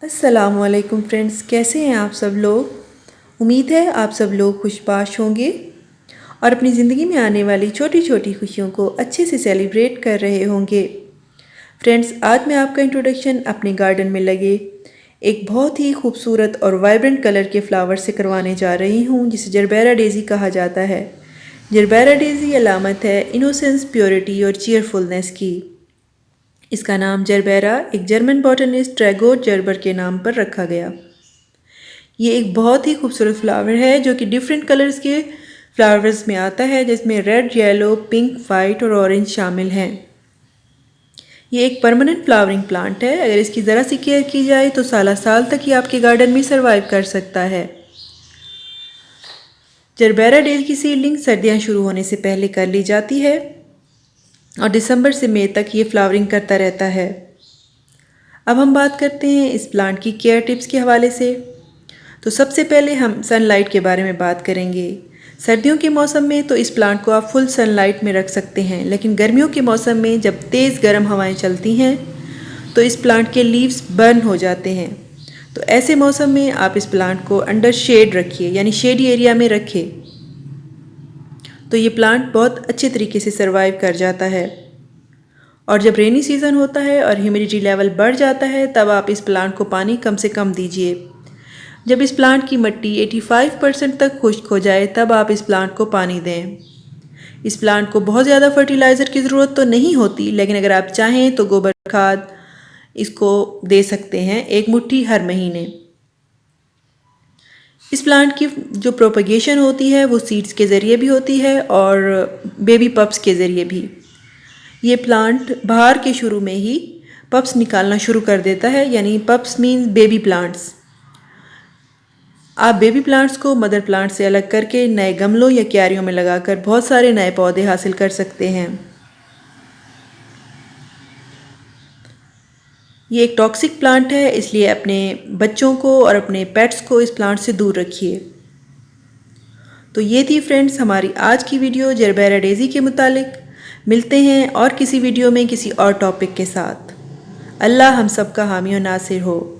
अस्सलामुअलैकुम फ्रेंड्स, कैसे हैं आप सब लोग। उम्मीद है आप सब लोग खुशबाश होंगे और अपनी ज़िंदगी में आने वाली छोटी छोटी खुशियों को अच्छे से सेलिब्रेट कर रहे होंगे। फ्रेंड्स, आज मैं आपका इंट्रोडक्शन अपने गार्डन में लगे एक बहुत ही खूबसूरत और वाइब्रेंट कलर के फ्लावर से करवाने जा रही हूँ, जिसे जरबेरा डेज़ी कहा जाता है। जरबेरा डेज़ी अलामत है इनोसेंस, प्योरिटी और चीयरफुलनेस की। इसका नाम जरबेरा एक जर्मन बॉटनिस्ट ट्रेगोर जर्बर के नाम पर रखा गया। ये एक बहुत ही खूबसूरत फ्लावर है जो कि डिफरेंट कलर्स के फ्लावर्स में आता है, जिसमें रेड, येलो, पिंक, वाइट और ऑरेंज शामिल हैं। ये एक परमानेंट फ्लावरिंग प्लांट है। अगर इसकी ज़रा सी केयर की जाए तो साल साल तक ये आपके गार्डन में सर्वाइव कर सकता है। जरबेरा डेज़ी की सीडलिंग सर्दियाँ शुरू होने से पहले कर ली जाती है और दिसंबर से मई तक ये फ्लावरिंग करता रहता है। अब हम बात करते हैं इस प्लांट की केयर टिप्स के हवाले से। तो सबसे पहले हम सनलाइट के बारे में बात करेंगे। सर्दियों के मौसम में तो इस प्लांट को आप फुल सनलाइट में रख सकते हैं, लेकिन गर्मियों के मौसम में जब तेज़ गर्म हवाएं चलती हैं तो इस प्लांट के लीव्स बर्न हो जाते हैं। तो ऐसे मौसम में आप इस प्लांट को अंडर शेड रखिए, यानी शेडी एरिया में रखें, तो ये प्लांट बहुत अच्छे तरीके से सर्वाइव कर जाता है। और जब रेनी सीज़न होता है और ह्यूमिडिटी लेवल बढ़ जाता है, तब आप इस प्लांट को पानी कम से कम दीजिए। जब इस प्लांट की मिट्टी 85% तक खुश्क हो जाए, तब आप इस प्लांट को पानी दें। इस प्लांट को बहुत ज़्यादा फर्टिलाइज़र की ज़रूरत तो नहीं होती, लेकिन अगर आप चाहें तो गोबर खाद इसको दे सकते हैं 1 मुट्ठी हर महीने। इस प्लांट की जो प्रोपगेशन होती है वो सीड्स के ज़रिए भी होती है और बेबी पप्स के ज़रिए भी। ये प्लांट बहार के शुरू में ही पप्स निकालना शुरू कर देता है, यानी पप्स मीन्स बेबी प्लांट्स। आप बेबी प्लांट्स को मदर प्लांट से अलग करके नए गमलों या क्यारियों में लगाकर बहुत सारे नए पौधे हासिल कर सकते हैं। ये एक टॉक्सिक प्लांट है, इसलिए अपने बच्चों को और अपने पेट्स को इस प्लांट से दूर रखिए। तो ये थी फ्रेंड्स हमारी आज की वीडियो जरबेरा डेज़ी के मुतालिक। मिलते हैं और किसी वीडियो में किसी और टॉपिक के साथ। अल्लाह हम सब का हामी और नासिर हो।